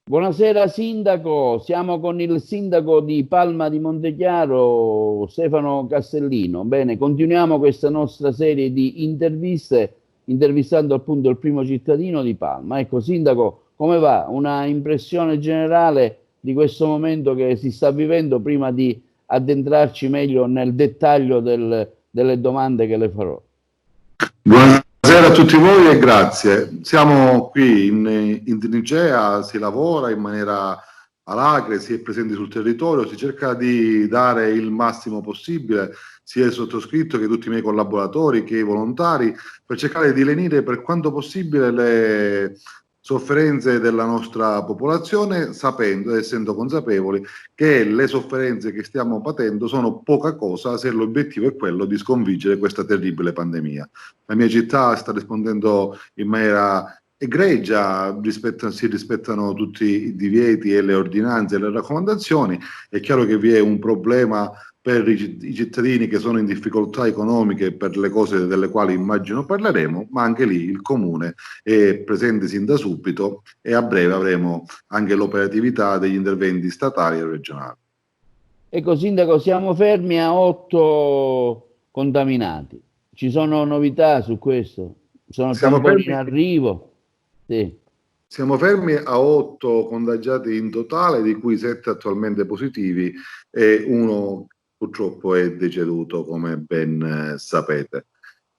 Buonasera Sindaco, siamo con il sindaco di Palma di Montechiaro, Stefano Castellino. Bene, continuiamo questa nostra serie di interviste, intervistando appunto il primo cittadino di Palma. Ecco, sindaco, come va? Una impressione generale di questo momento che si sta vivendo prima di addentrarci meglio nel dettaglio delle domande che le farò. Buonasera a tutti voi e grazie. Siamo qui in Tunisia, si lavora in maniera alacre, si è presenti sul territorio, si cerca di dare il massimo possibile, sia il sottoscritto che tutti i miei collaboratori che i volontari, per cercare di lenire per quanto possibile le sofferenze della nostra popolazione, sapendo ed essendo consapevoli che le sofferenze che stiamo patendo sono poca cosa se l'obiettivo è quello di sconfiggere questa terribile pandemia. La mia città sta rispondendo in maniera egregia, si rispettano tutti i divieti e le ordinanze e le raccomandazioni. È chiaro che vi è un problema per i cittadini che sono in difficoltà economiche per le cose delle quali immagino parleremo, ma anche lì il comune è presente sin da subito e a breve avremo anche l'operatività degli interventi statali e regionali. Ecco, sindaco, siamo fermi a 8 contaminati. Ci sono novità su questo? Sono Siamo tamponi in fermi arrivo? Sì. Siamo fermi a 8 contagiati in totale, di cui 7 attualmente positivi e uno purtroppo è deceduto, come ben sapete.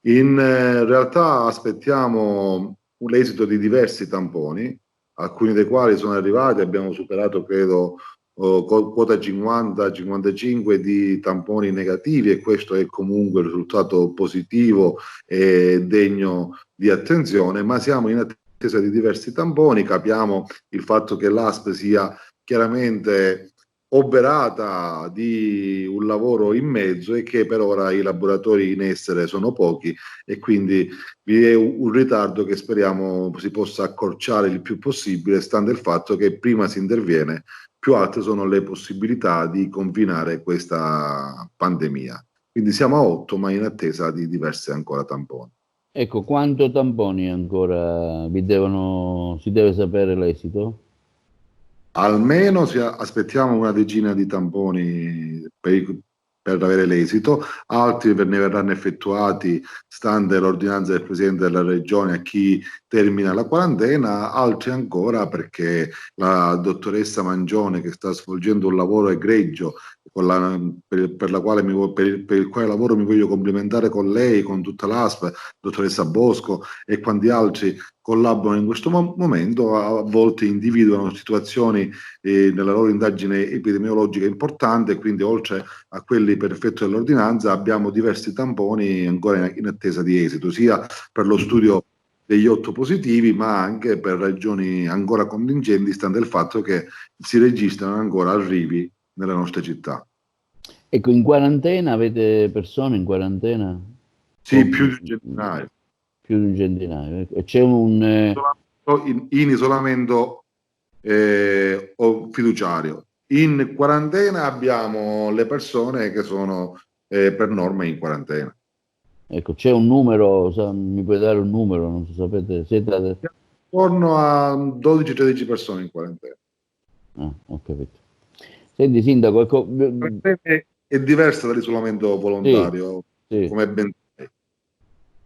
In realtà aspettiamo l'esito di diversi tamponi, alcuni dei quali sono arrivati, abbiamo superato credo quota 50-55 di tamponi negativi e questo è comunque un risultato positivo e degno di attenzione, ma siamo in attesa di diversi tamponi, capiamo il fatto che l'ASP sia chiaramente oberata di un lavoro in mezzo e che per ora i laboratori in essere sono pochi e quindi vi è un ritardo che speriamo si possa accorciare il più possibile, stando il fatto che prima si interviene, più alte sono le possibilità di confinare questa pandemia. Quindi siamo a 8, ma in attesa di diversi ancora tamponi. Ecco, quanto tamponi ancora si deve sapere l'esito? Almeno aspettiamo una decina di tamponi per avere l'esito, altri ne verranno effettuati stante l'ordinanza del Presidente della Regione a chi termina la quarantena, altri ancora perché la dottoressa Mangione, che sta svolgendo un lavoro egregio per la quale per il quale lavoro mi voglio complimentare con lei, con tutta l'ASP, dottoressa Bosco e quanti altri collaborano in questo momento, a volte individuano situazioni nella loro indagine epidemiologica importante, quindi oltre a quelli per effetto dell'ordinanza abbiamo diversi tamponi ancora in attesa di esito, sia per lo studio degli 8 positivi, ma anche per ragioni ancora contingenti, stante il fatto che si registrano ancora arrivi nella nostra città. Ecco, in quarantena avete persone in quarantena? Sì, più di un centinaio. Più di un centinaio. Ecco. E c'è un... In isolamento o fiduciario. In quarantena abbiamo le persone che sono per norma in quarantena. ecco, c'è un numero, mi puoi dare un numero, non so, sapete, Intorno a 12-13 persone in quarantena. Ah, ho capito. Senti, sindaco, ecco, È diversa dall'isolamento sì, volontario, sì. come ben sai.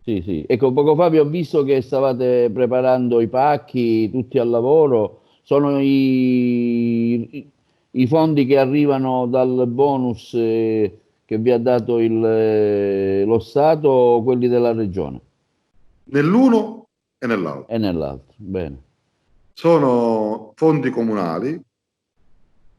Sì, sì. Ecco, poco fa vi ho visto che stavate preparando i pacchi, tutti al lavoro. Sono i fondi che arrivano dal bonus che vi ha dato lo Stato o quelli della Regione? Nell'uno e nell'altro. E nell'altro. Bene. Sono fondi comunali,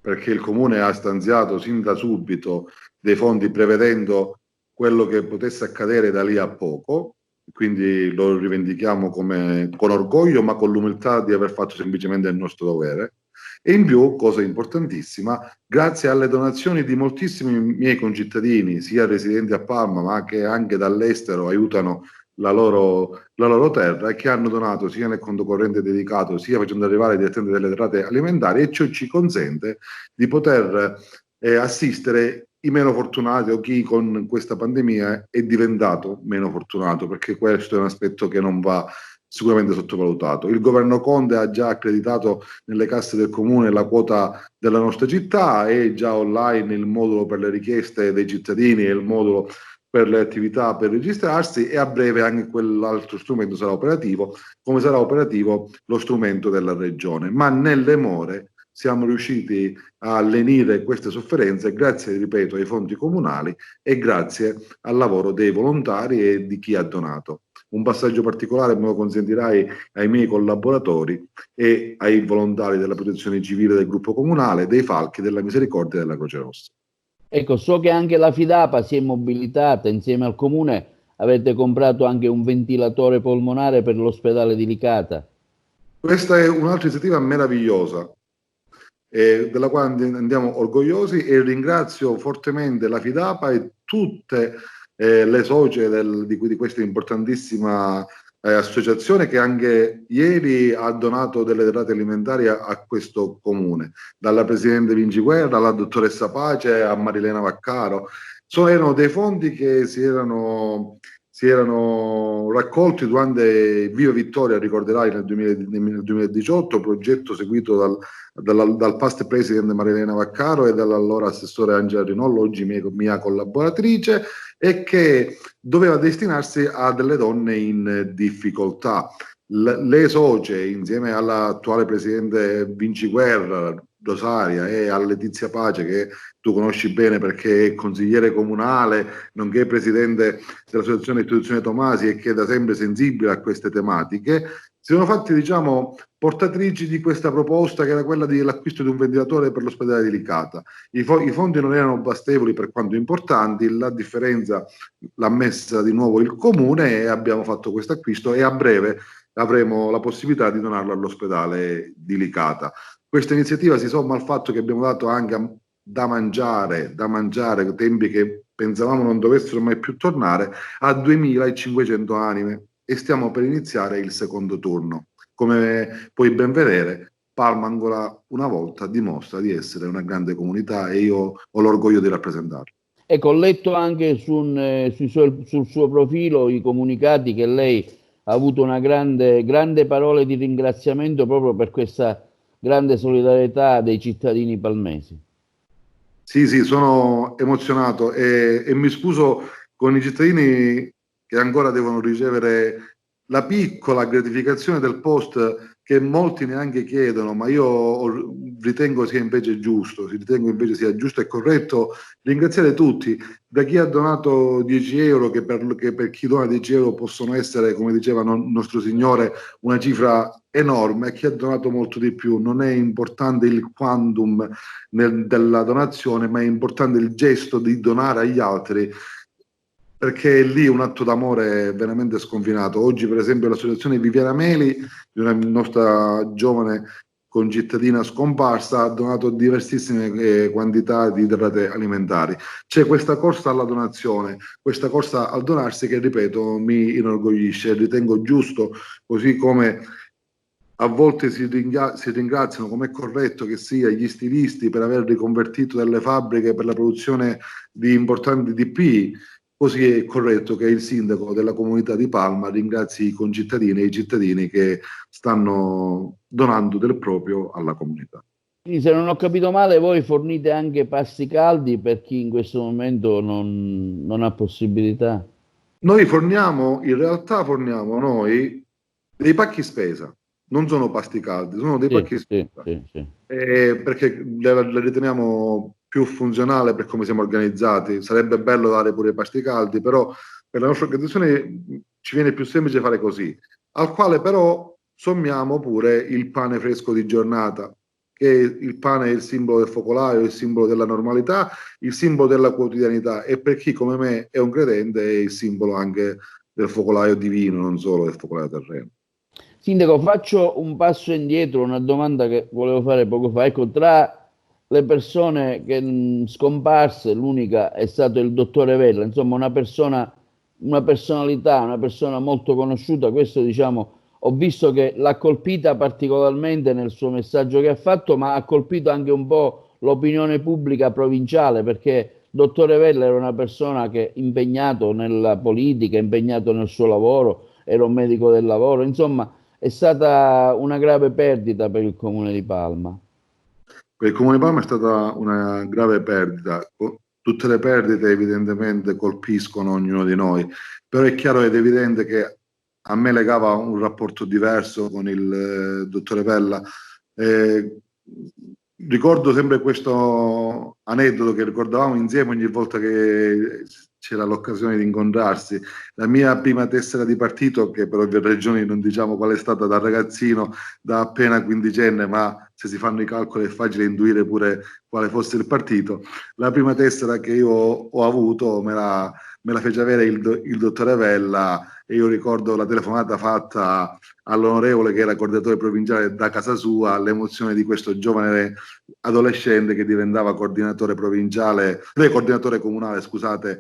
perché il comune ha stanziato sin da subito dei fondi prevedendo quello che potesse accadere da lì a poco, quindi lo rivendichiamo con orgoglio, ma con l'umiltà di aver fatto semplicemente il nostro dovere. E in più, cosa importantissima, grazie alle donazioni di moltissimi miei concittadini, sia residenti a Palma, ma che anche dall'estero aiutano la loro terra e che hanno donato sia nel conto corrente dedicato, sia facendo arrivare direttamente delle entrate alimentari, e ciò ci consente di poter assistere i meno fortunati o chi con questa pandemia è diventato meno fortunato, perché questo è un aspetto che non va sicuramente sottovalutato. Il governo Conte ha già accreditato nelle casse del comune la quota della nostra città, è già online il modulo per le richieste dei cittadini e il modulo per le attività per registrarsi, e a breve anche quell'altro strumento sarà operativo, come sarà operativo lo strumento della regione. Ma nelle more siamo riusciti a lenire queste sofferenze grazie, ripeto, ai fondi comunali e grazie al lavoro dei volontari e di chi ha donato. Un passaggio particolare, me lo consentirai, ai miei collaboratori e ai volontari della protezione civile del gruppo comunale, dei Falchi, della Misericordia e della Croce Rossa. Ecco, so che anche la Fidapa si è mobilitata insieme al comune, avete comprato anche un ventilatore polmonare per l'ospedale di Licata. Questa è un'altra iniziativa meravigliosa, della quale andiamo orgogliosi, e ringrazio fortemente la Fidapa e tutte le socie di questa importantissima associazione, che anche ieri ha donato delle derrate alimentari a questo comune, dalla presidente Vinci Guerra alla dottoressa Pace a Marilena Vaccaro. Erano dei fondi che si erano raccolti durante Viva Vittoria, ricorderai, nel 2018, progetto seguito dal past president Marilena Vaccaro e dall'allora assessore Angela Rinollo, oggi mia collaboratrice, e che doveva destinarsi a delle donne in difficoltà. Le socie, insieme all'attuale presidente Vinci Guerra, Rosaria, e a Letizia Pace, che tu conosci bene perché è consigliere comunale, nonché presidente dell'Associazione Istituzione Tomasi, e che è da sempre sensibile a queste tematiche, si sono fatti, diciamo, portatrici di questa proposta, che era quella dell'acquisto di un ventilatore per l'ospedale di Licata. I fondi non erano bastevoli per quanto importanti, la differenza l'ha messa di nuovo il comune, e abbiamo fatto questo acquisto, e a breve avremo la possibilità di donarlo all'ospedale di Licata. Questa iniziativa si somma al fatto che abbiamo dato anche da mangiare, tempi che pensavamo non dovessero mai più tornare, a 2500 anime, e stiamo per iniziare il secondo turno. Come puoi ben vedere, Palma ancora una volta dimostra di essere una grande comunità, e io ho l'orgoglio di rappresentarla. Ecco, ho letto anche sul suo profilo i comunicati che lei ha avuto una grande parole di ringraziamento proprio per questa grande solidarietà dei cittadini palmesi. Sì, sono emozionato, e mi scuso con i cittadini che ancora devono ricevere la piccola gratificazione del post, che molti neanche chiedono, ma io ritengo sia invece giusto e corretto ringraziare tutti, da chi ha donato 10 euro, che per chi dona 10 euro possono essere, come diceva nostro Signore, una cifra enorme, e chi ha donato molto di più. Non è importante il quantum della donazione, ma è importante il gesto di donare agli altri, perché è lì un atto d'amore veramente sconfinato. Oggi, per esempio, l'associazione Viviana Meli, di una nostra giovane concittadina scomparsa, ha donato diversissime quantità di derrate alimentari. C'è questa corsa alla donazione, questa corsa al donarsi, che, ripeto, mi inorgoglisce. Ritengo giusto, così come a volte si ringraziano, come è corretto che sia, gli stilisti per aver riconvertito delle fabbriche per la produzione di importanti DP. Così è corretto che il sindaco della comunità di Palma ringrazi i concittadini e i cittadini che stanno donando del proprio alla comunità. Quindi, se non ho capito male, voi fornite anche pasti caldi per chi in questo momento non ha possibilità? Noi in realtà forniamo dei pacchi spesa, non sono pasti caldi, sono dei pacchi spesa, sì. perché le riteniamo più funzionale per come siamo organizzati. Sarebbe bello dare pure i pasti caldi, però per la nostra organizzazione ci viene più semplice fare così, al quale però sommiamo pure il pane fresco di giornata, che il pane è il simbolo del focolaio, il simbolo della normalità, il simbolo della quotidianità, e per chi come me è un credente è il simbolo anche del focolaio divino, non solo del focolaio terreno. Sindaco, faccio un passo indietro, una domanda che volevo fare poco fa. Ecco, tra le persone che scomparse, l'unica è stato il dottore Vella, insomma una personalità, una persona molto conosciuta. Questo, diciamo, ho visto che l'ha colpita particolarmente nel suo messaggio che ha fatto, ma ha colpito anche un po' l'opinione pubblica provinciale, perché dottore Vella era una persona che è impegnato nella politica, impegnato nel suo lavoro, ero un medico del lavoro, insomma è stata una grave perdita per il comune di Palma. Per il Comune di Parma è stata una grave perdita. Tutte le perdite evidentemente colpiscono ognuno di noi, però è chiaro ed evidente che a me legava un rapporto diverso con il dottore Pella. Eh, Ricordo sempre questo aneddoto che ricordavamo insieme ogni volta che c'era l'occasione di incontrarsi. La mia prima tessera di partito, che per ovvie ragioni non diciamo qual è stata da ragazzino, da appena quindicenne, ma se si fanno i calcoli è facile intuire pure quale fosse il partito. La prima tessera che io ho avuto me la fece avere il dottore Vella, e io ricordo la telefonata fatta all'onorevole che era coordinatore provinciale da casa sua, l'emozione di questo giovane adolescente che diventava coordinatore provinciale, coordinatore comunale, scusate,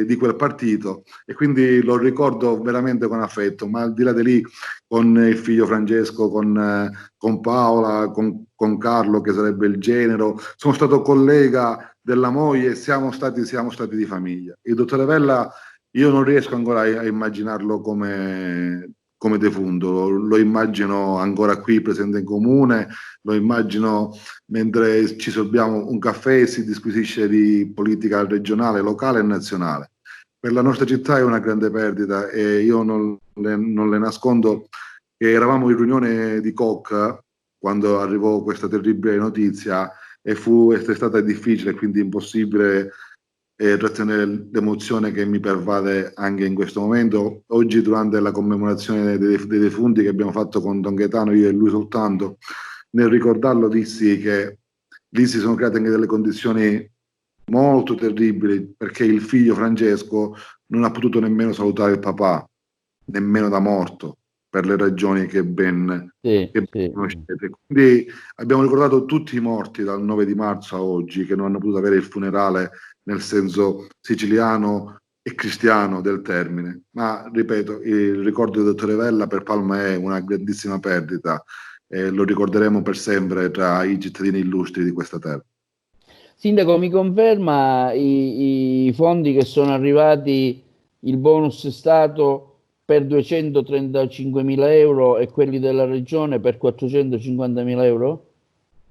di quel partito, e quindi lo ricordo veramente con affetto. Ma al di là di lì, con il figlio Francesco, con Paola, con Carlo che sarebbe il genero, sono stato collega della moglie e siamo stati di famiglia. Il dottore Vella io non riesco ancora a immaginarlo come defunto, lo immagino ancora qui presente in comune, lo immagino mentre ci sorbiamo un caffè e si disquisisce di politica regionale, locale e nazionale. Per la nostra città è una grande perdita, e io non le nascondo che eravamo in riunione di COC quando arrivò questa terribile notizia, e è stata difficile, quindi impossibile trattenere l'emozione che mi pervade anche in questo momento. Oggi, durante la commemorazione dei defunti che abbiamo fatto con Don Gaetano, io e lui soltanto, nel ricordarlo dissi che lì si sono create anche delle condizioni molto terribili, perché il figlio Francesco non ha potuto nemmeno salutare il papà, nemmeno da morto, per le ragioni Sì, che ben sì. conoscete. Quindi abbiamo ricordato tutti i morti dal 9 di marzo a oggi che non hanno potuto avere il funerale nel senso siciliano e cristiano del termine. Ma ripeto, il ricordo del dottore Vella per Palma è una grandissima perdita, e lo ricorderemo per sempre tra i cittadini illustri di questa terra. Sindaco, mi conferma i fondi che sono arrivati, il bonus è stato per 235 mila euro e quelli della regione per 450 mila euro?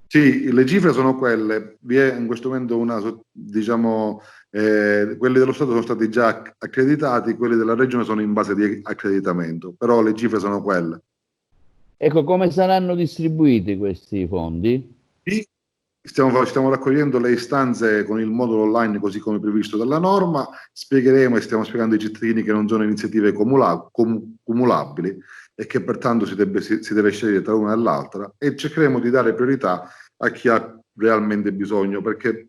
Sì, le cifre sono quelle. Vi è in questo momento diciamo, quelli dello Stato sono stati già accreditati, quelli della Regione sono in base di accreditamento, però le cifre sono quelle. Ecco, come saranno distribuiti questi fondi? Sì, stiamo raccogliendo le istanze con il modulo online così come previsto dalla norma, spiegheremo e stiamo spiegando ai cittadini che non sono iniziative cumulabili e che pertanto si deve scegliere tra una e l'altra, e cercheremo di dare priorità a chi ha realmente bisogno, perché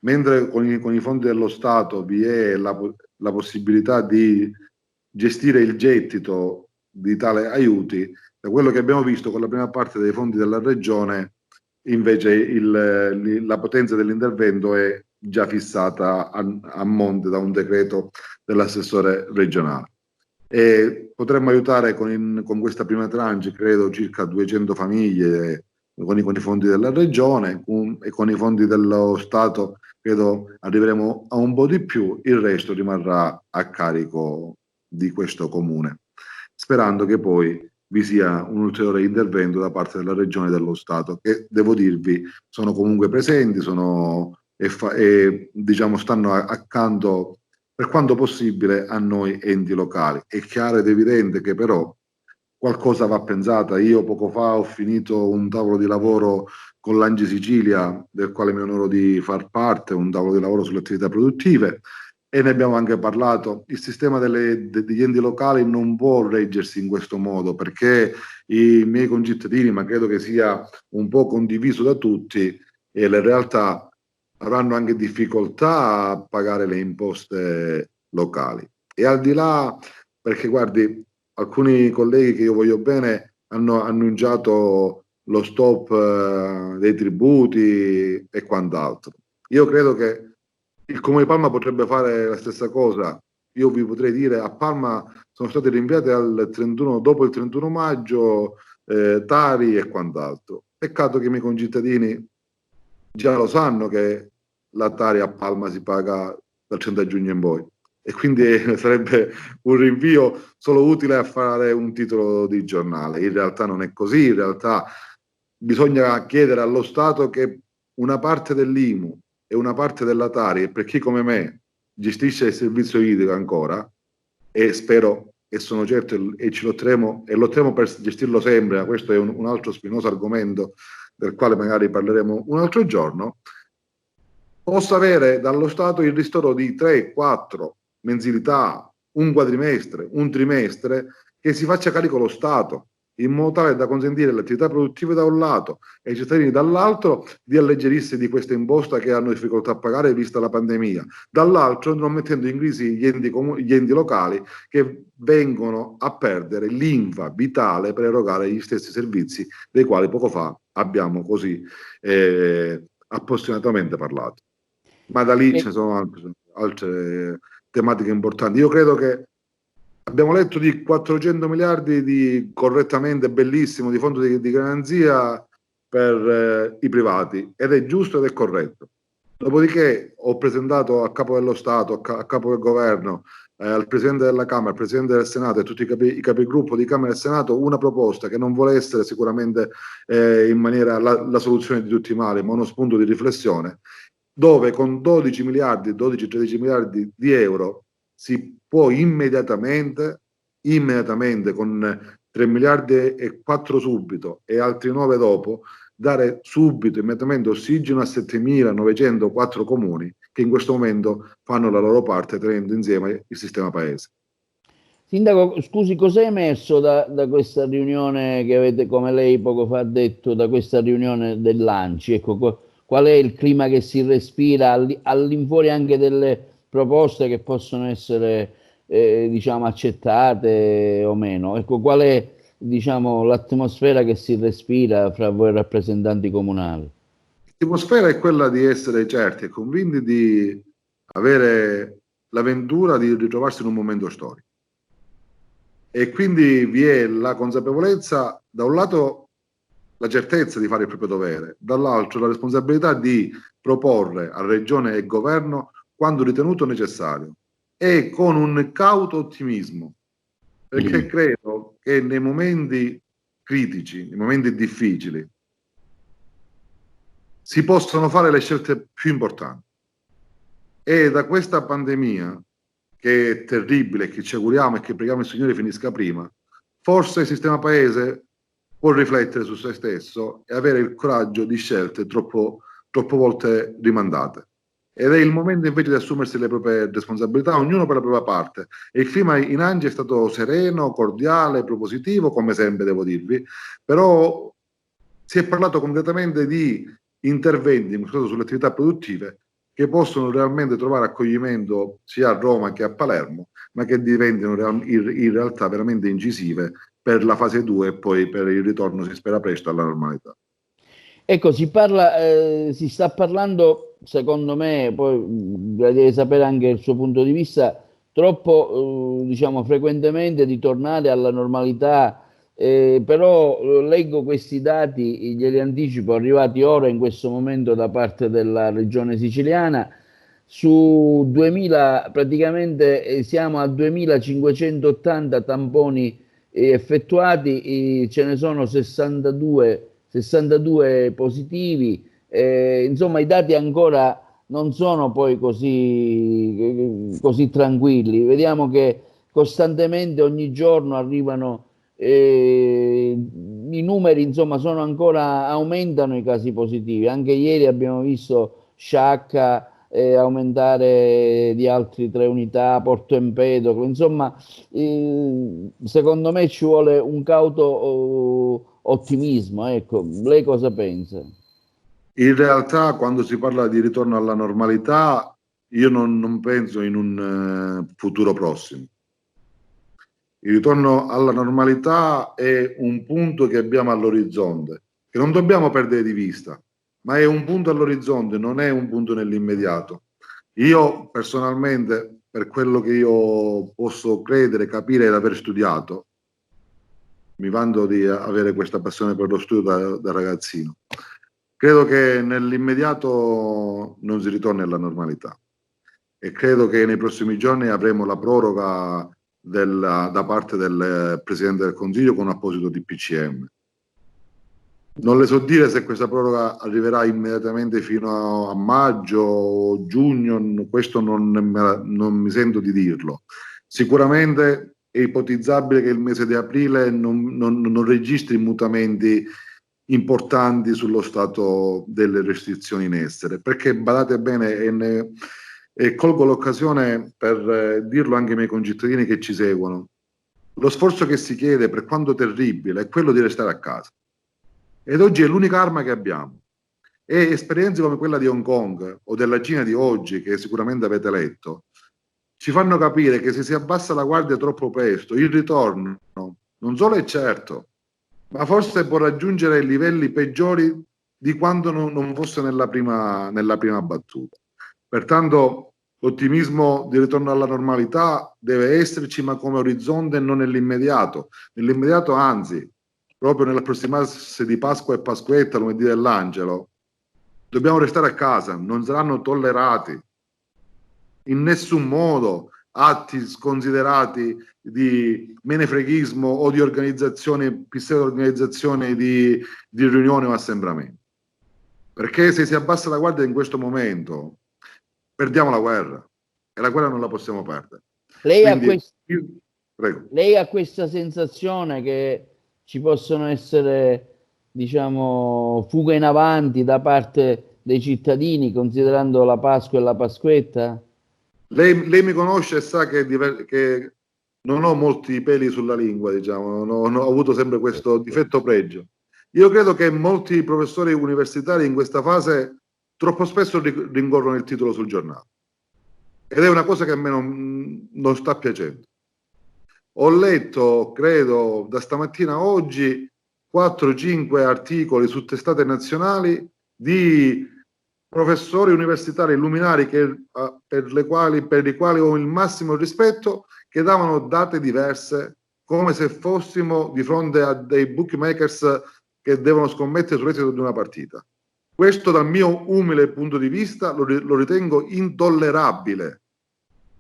mentre con i fondi dello Stato vi è la possibilità di gestire il gettito di tale aiuti, da quello che abbiamo visto con la prima parte dei fondi della Regione, invece la potenza dell'intervento è già fissata a monte da un decreto dell'assessore regionale. E potremmo aiutare con questa prima tranche, credo, circa 200 famiglie con i fondi della regione, e con i fondi dello Stato credo arriveremo a un po' di più, il resto rimarrà a carico di questo comune, sperando che poi vi sia un ulteriore intervento da parte della regione e dello Stato, che devo dirvi sono comunque presenti, diciamo stanno accanto per quanto possibile a noi enti locali. È chiaro ed evidente che però qualcosa va pensata. Io poco fa ho finito un tavolo di lavoro con l'Angi Sicilia, del quale mi onoro di far parte, un tavolo di lavoro sulle attività produttive, e ne abbiamo anche parlato. Il sistema degli enti locali non può reggersi in questo modo, perché i miei concittadini, ma credo che sia un po' condiviso da tutti, e le realtà avranno anche difficoltà a pagare le imposte locali. E al di là, perché guardi, alcuni colleghi che io voglio bene hanno annunciato lo stop dei tributi e quant'altro. Io credo che il Comune di Palma potrebbe fare la stessa cosa. Io vi potrei dire, a Palma sono state rinviate dopo il 31 maggio, Tari e quant'altro. Peccato che i miei concittadini già lo sanno che la Tari a Palma si paga dal 30 giugno in poi. e quindi sarebbe un rinvio solo utile a fare un titolo di giornale. In realtà non è così, in realtà bisogna chiedere allo Stato che una parte dell'IMU e una parte della Tari, e per chi come me gestisce il servizio idrico ancora, e spero e sono certo e ci lotteremo e lotteremo per gestirlo sempre, ma questo è un altro spinoso argomento del quale magari parleremo un altro giorno, possa avere dallo Stato il ristoro di 3, 4 mensilità, un quadrimestre, un trimestre, che si faccia carico lo Stato, in modo tale da consentire alle attività produttive da un lato e ai cittadini dall'altro di alleggerirsi di questa imposta che hanno difficoltà a pagare vista la pandemia, dall'altro non mettendo in crisi gli enti locali che vengono a perdere l'infa vitale per erogare gli stessi servizi dei quali poco fa abbiamo così appassionatamente parlato. Ma da lì ce ne sono altre tematiche importanti. Io credo che abbiamo letto di 400 miliardi di correttamente bellissimo di fondo di garanzia per i privati, ed è giusto ed è corretto. Dopodiché ho presentato a capo dello Stato, a capo del governo, al Presidente della Camera, al Presidente del Senato e a tutti i capigruppo di Camera e Senato una proposta che non vuole essere sicuramente in maniera la soluzione di tutti i mali, ma uno spunto di riflessione, dove con 12 miliardi, 12-13 miliardi di euro si può immediatamente con 3 miliardi e 4 subito e altri 9 dopo, dare subito, immediatamente ossigeno a 7.904 comuni che in questo momento fanno la loro parte tenendo insieme il sistema paese. Sindaco, scusi, cos'è emerso da questa riunione che avete, come lei poco fa ha detto, da questa riunione dell'ANCI? Ecco, qual è il clima che si respira all'infuori anche delle proposte che possono essere diciamo accettate o meno? Ecco, qual è diciamo l'atmosfera che si respira fra voi rappresentanti comunali? L'atmosfera è quella di essere certi e convinti di avere l'avventura di ritrovarsi in un momento storico. E quindi vi è la consapevolezza, da un lato la certezza di fare il proprio dovere, dall'altro la responsabilità di proporre a Regione e Governo quando ritenuto necessario, e con un cauto ottimismo, perché credo che nei momenti critici, nei momenti difficili, si possono fare le scelte più importanti. E da questa pandemia, che è terribile, che ci auguriamo e che preghiamo il Signore finisca prima, forse il sistema paese può riflettere su se stesso e avere il coraggio di scelte troppo volte rimandate. Ed è il momento invece di assumersi le proprie responsabilità, ognuno per la propria parte. E il clima in ANCI è stato sereno, cordiale, propositivo, come sempre devo dirvi, però si è parlato concretamente di interventi sulle attività produttive che possono realmente trovare accoglimento sia a Roma che a Palermo, ma che diventino in realtà veramente incisive per la fase 2 e poi per il ritorno, si spera presto, alla normalità. Ecco, si sta parlando, secondo me, poi deve sapere anche il suo punto di vista, troppo, diciamo, frequentemente di tornare alla normalità, però leggo questi dati, glieli anticipo, arrivati ora in questo momento da parte della regione siciliana, su 2000, praticamente siamo a 2580 tamponi effettuati, ce ne sono 62 positivi, insomma i dati ancora non sono poi così tranquilli, vediamo che costantemente ogni giorno arrivano i numeri, insomma aumentano i casi positivi, anche ieri abbiamo visto Sciacca aumentare di altri 3 unità, Porto Empedocle, insomma secondo me ci vuole un cauto ottimismo, ecco. Lei cosa pensa? In realtà quando si parla di ritorno alla normalità io non penso in un futuro prossimo. Il ritorno alla normalità è un punto che abbiamo all'orizzonte, che non dobbiamo perdere di vista, ma è un punto all'orizzonte, non è un punto nell'immediato. Io personalmente, per quello che io posso credere, capire ed aver studiato, mi vanto di avere questa passione per lo studio da ragazzino, credo che nell'immediato non si ritorni alla normalità. e credo che nei prossimi giorni avremo la proroga da parte del Presidente del Consiglio con un apposito DPCM. Non le so dire se questa proroga arriverà immediatamente fino a maggio o giugno, questo non mi sento di dirlo. Sicuramente è ipotizzabile che il mese di aprile non registri mutamenti importanti sullo stato delle restrizioni in essere, perché badate bene, e colgo l'occasione per dirlo anche ai miei concittadini che ci seguono, lo sforzo che si chiede, per quanto terribile, è quello di restare a casa. Ed oggi è l'unica arma che abbiamo. E esperienze come quella di Hong Kong o della Cina di oggi, che sicuramente avete letto, ci fanno capire che se si abbassa la guardia troppo presto, il ritorno non solo è certo, ma forse può raggiungere livelli peggiori di quando non fosse nella prima battuta. Pertanto l'ottimismo di ritorno alla normalità deve esserci, ma come orizzonte e non nell'immediato. Nell'immediato, anzi, proprio nell'approssimarsi di Pasqua e Pasquetta, lunedì dell'Angelo, dobbiamo restare a casa, non saranno tollerati in nessun modo atti sconsiderati di menefreghismo o di organizzazione, pseudo-organizzazione di riunioni o assembramenti. Perché se si abbassa la guardia in questo momento, perdiamo la guerra, e la guerra non la possiamo perdere. Lei ha questa sensazione che ci possono essere, diciamo, fughe in avanti da parte dei cittadini, considerando la Pasqua e la Pasquetta? Lei mi conosce e sa che non ho molti peli sulla lingua, diciamo, ho avuto sempre questo difetto pregio. Io credo che molti professori universitari in questa fase troppo spesso rincorrono il titolo sul giornale, ed è una cosa che a me non sta piacendo. Ho letto, credo, da stamattina a oggi 4-5 articoli su testate nazionali di professori universitari luminari per i quali ho il massimo rispetto, che davano date diverse, come se fossimo di fronte a dei bookmakers che devono scommettere sull'esito di una partita. Questo, dal mio umile punto di vista, lo ritengo intollerabile,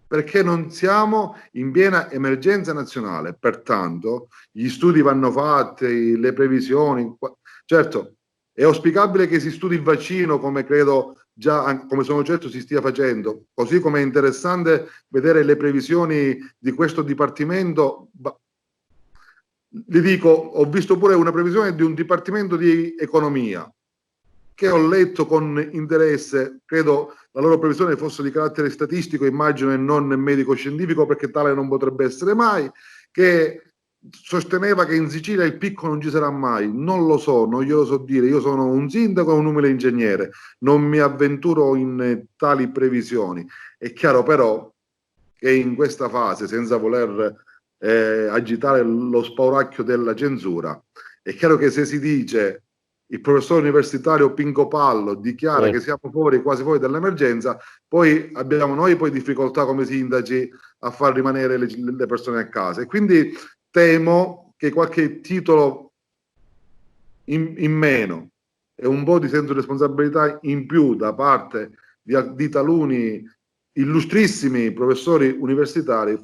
perché non siamo in piena emergenza nazionale. Pertanto gli studi vanno fatti, le previsioni. Certo, è auspicabile che si studi il vaccino, come credo già, come sono certo si stia facendo, così come è interessante vedere le previsioni di questo dipartimento. Vi dico, ho visto pure una previsione di un dipartimento di economia, che ho letto con interesse. Credo la loro previsione fosse di carattere statistico, immagino, e non medico-scientifico, perché tale non potrebbe essere mai, che sosteneva che in Sicilia il picco non ci sarà mai. Non lo so, non glielo so dire. Io sono un sindaco e un umile ingegnere, non mi avventuro in tali previsioni. È chiaro però che in questa fase, senza voler agitare lo spauracchio della censura, è chiaro che se si dice il professore universitario Pinco Pallo dichiara che siamo quasi fuori dall'emergenza, poi abbiamo noi poi difficoltà come sindaci a far rimanere le persone a casa, e quindi temo che qualche titolo in meno e un po' di senso di responsabilità in più da parte di taluni illustrissimi professori universitari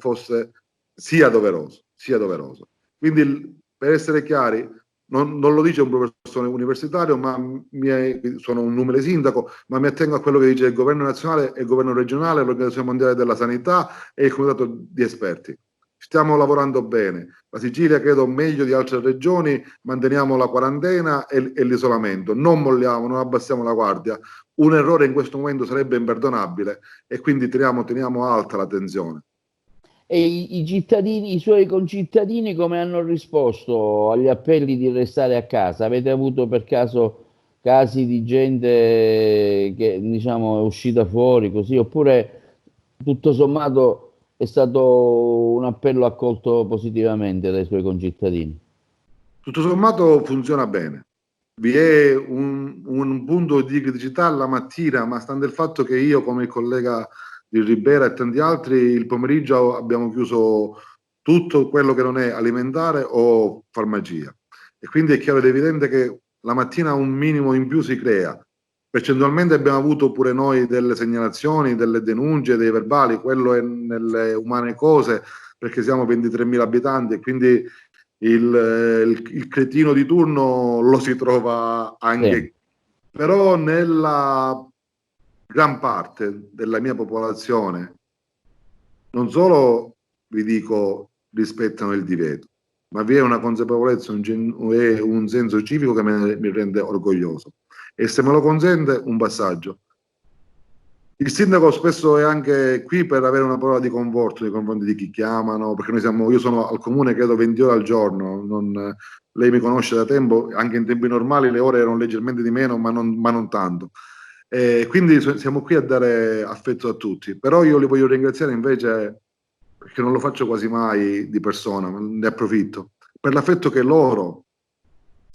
sia doveroso. Quindi, per essere chiari, non lo dice un professore universitario, ma sono un umile sindaco, ma mi attengo a quello che dice il governo nazionale e il governo regionale, l'Organizzazione Mondiale della Sanità e il comitato di esperti. Stiamo lavorando bene. La Sicilia, credo, meglio di altre regioni, manteniamo la quarantena e l'isolamento. Non molliamo, non abbassiamo la guardia. Un errore in questo momento sarebbe imperdonabile, e quindi teniamo alta la tensione. E i cittadini, i suoi concittadini, come hanno risposto agli appelli di restare a casa? Avete avuto per caso casi di gente che, diciamo, è uscita fuori così, oppure tutto sommato è stato un appello accolto positivamente dai suoi concittadini? Tutto sommato funziona bene. Vi è un punto di criticità la mattina, ma stando il fatto che io, come il collega di Ribera e tanti altri, il pomeriggio abbiamo chiuso tutto quello che non è alimentare o farmacia, e quindi è chiaro ed evidente che la mattina un minimo in più si crea. Percentualmente abbiamo avuto pure noi delle segnalazioni, delle denunce, dei verbali, quello è nelle umane cose, perché siamo 23.000 abitanti e quindi il cretino di turno lo si trova anche Sì. qui. Però nella gran parte della mia popolazione non solo, vi dico, rispettano il divieto, ma vi è una consapevolezza e un senso civico che mi rende orgoglioso. E se me lo consente, un passaggio. Il sindaco spesso è anche qui per avere una parola di conforto nei confronti di chi chiamano, perché io sono al comune credo 20 ore al giorno, lei mi conosce da tempo, anche in tempi normali le ore erano leggermente di meno, ma non tanto. Quindi siamo qui a dare affetto a tutti, però io li voglio ringraziare invece, perché non lo faccio quasi mai di persona, ma ne approfitto, per l'affetto che loro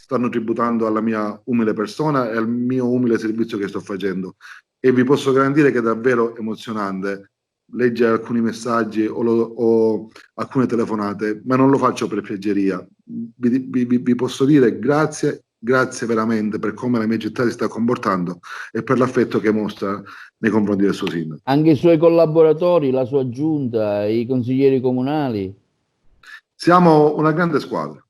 stanno tributando alla mia umile persona e al mio umile servizio che sto facendo. E vi posso garantire che è davvero emozionante leggere alcuni messaggi o alcune telefonate, ma non lo faccio per piaggeria. Vi posso dire grazie, grazie veramente per come la mia città si sta comportando e per l'affetto che mostra nei confronti del suo sindaco. Anche i suoi collaboratori, la sua giunta, i consiglieri comunali. Siamo una grande squadra.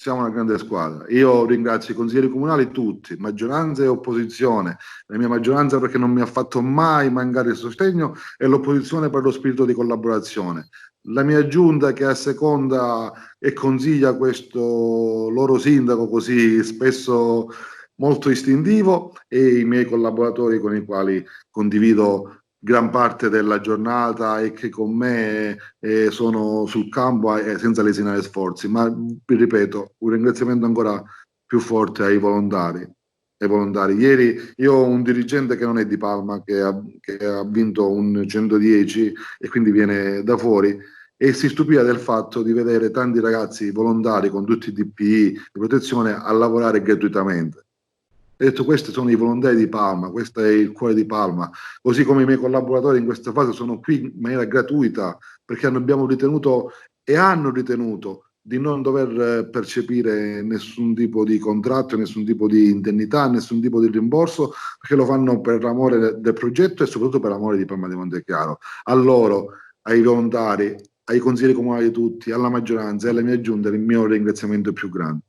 Siamo una grande squadra. Io ringrazio i consiglieri comunali tutti, maggioranza e opposizione. La mia maggioranza perché non mi ha fatto mai mancare il sostegno e l'opposizione per lo spirito di collaborazione. La mia giunta che asseconda e consiglia questo loro sindaco così spesso molto istintivo e i miei collaboratori con i quali condivido gran parte della giornata e che con me sono sul campo senza lesinare sforzi. Ma vi ripeto, un ringraziamento ancora più forte ai volontari. Ai volontari. Ieri io ho un dirigente che non è di Palma, che ha vinto un 110 e quindi viene da fuori e si stupiva del fatto di vedere tanti ragazzi volontari con tutti i DPI di protezione a lavorare gratuitamente. Ho detto, questi sono i volontari di Palma, questo è il cuore di Palma, così come i miei collaboratori in questa fase sono qui in maniera gratuita perché abbiamo ritenuto e hanno ritenuto di non dover percepire nessun tipo di contratto, nessun tipo di indennità, nessun tipo di rimborso, perché lo fanno per l'amore del progetto e soprattutto per l'amore di Palma di Montechiaro. A loro, ai volontari, ai consiglieri comunali tutti, alla maggioranza e alla mia giunta il mio ringraziamento più grande.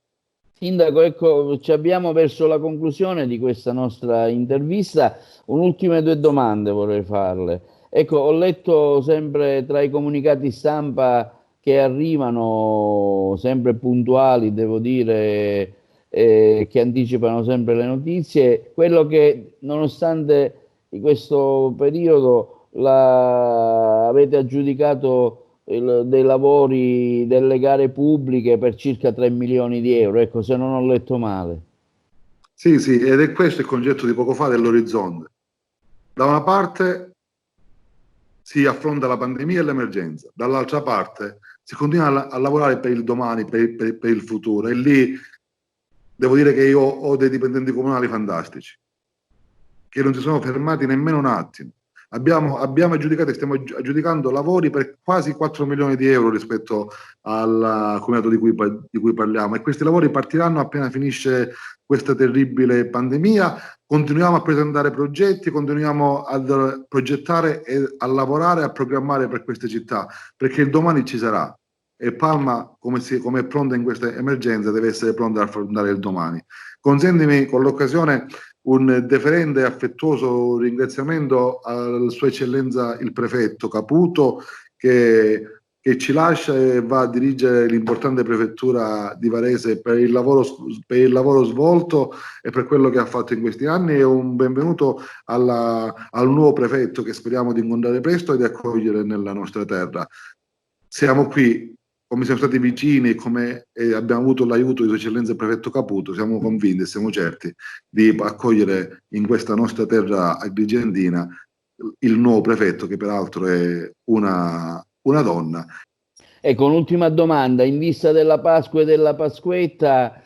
Sindaco, ecco, ci abbiamo verso la conclusione di questa nostra intervista. Un'ultime due domande vorrei farle. Ecco, ho letto sempre tra i comunicati stampa che arrivano sempre puntuali, devo dire, che anticipano sempre le notizie, quello che nonostante in questo periodo avete aggiudicato dei lavori, delle gare pubbliche per circa 3 milioni di euro, ecco, se non ho letto male. Sì, sì, ed è questo il concetto di poco fa dell'orizzonte. Da una parte si affronta la pandemia e l'emergenza, dall'altra parte si continua a lavorare per il domani, per il futuro. E lì devo dire che io ho dei dipendenti comunali fantastici, che non si sono fermati nemmeno un attimo. Abbiamo aggiudicato e stiamo aggiudicando lavori per quasi 4 milioni di euro rispetto al comitato di cui parliamo e questi lavori partiranno appena finisce questa terribile pandemia. Continuiamo a presentare progetti, continuiamo a progettare e a lavorare, a programmare per queste città, perché il domani ci sarà e Palma, come è pronta in questa emergenza, deve essere pronta ad affrontare il domani. Consentimi con l'occasione un deferente e affettuoso ringraziamento a Sua Eccellenza il Prefetto Caputo che ci lascia e va a dirigere l'importante prefettura di Varese per il lavoro svolto e per quello che ha fatto in questi anni e un benvenuto al nuovo prefetto che speriamo di incontrare presto e di accogliere nella nostra terra. Siamo qui, come siamo stati vicini, come abbiamo avuto l'aiuto di Sua Eccellenza il Prefetto Caputo, siamo convinti e siamo certi di accogliere in questa nostra terra agrigentina il nuovo prefetto, che peraltro è una donna. Ecco, un'ultima domanda, in vista della Pasqua e della Pasquetta,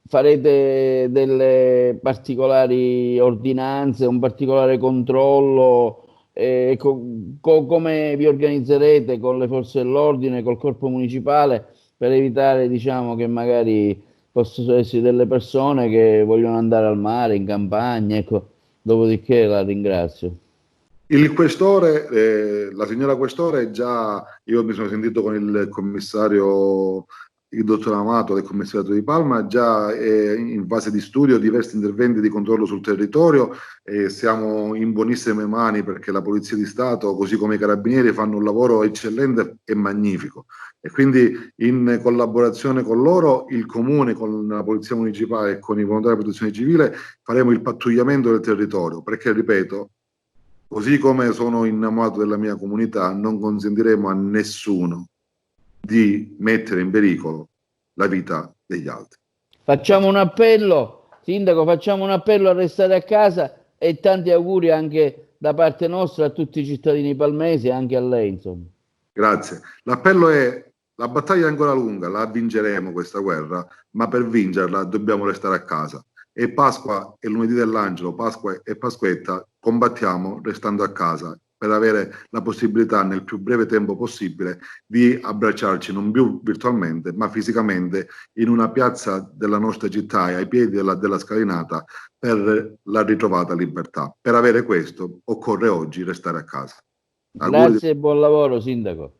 farete delle particolari ordinanze, un particolare controllo? Come vi organizzerete con le forze dell'ordine, col corpo municipale per evitare, diciamo, che magari possono essere delle persone che vogliono andare al mare, in campagna, ecco, dopodiché la ringrazio. Il questore, la signora questore, già io mi sono sentito con il commissario, il dottor Amato del commissariato di Palma, già è in fase di studio diversi interventi di controllo sul territorio e siamo in buonissime mani perché la Polizia di Stato, così come i Carabinieri, fanno un lavoro eccellente e magnifico. E quindi in collaborazione con loro, il Comune, con la Polizia Municipale e con i volontari di protezione civile faremo il pattugliamento del territorio perché, ripeto, così come sono innamorato della mia comunità, non consentiremo a nessuno di mettere in pericolo la vita degli altri. Facciamo un appello, Sindaco, facciamo un appello a restare a casa e tanti auguri anche da parte nostra a tutti i cittadini palmesi e anche a lei, insomma. Grazie. L'appello è: la battaglia è ancora lunga, la vinceremo questa guerra, ma per vincerla dobbiamo restare a casa. E Pasqua e lunedì dell'Angelo, Pasqua e Pasquetta, combattiamo restando a casa per avere la possibilità nel più breve tempo possibile di abbracciarci non più virtualmente, ma fisicamente in una piazza della nostra città e ai piedi della scalinata per la ritrovata libertà. Per avere questo occorre oggi restare a casa. Auguri. Grazie e buon lavoro, Sindaco.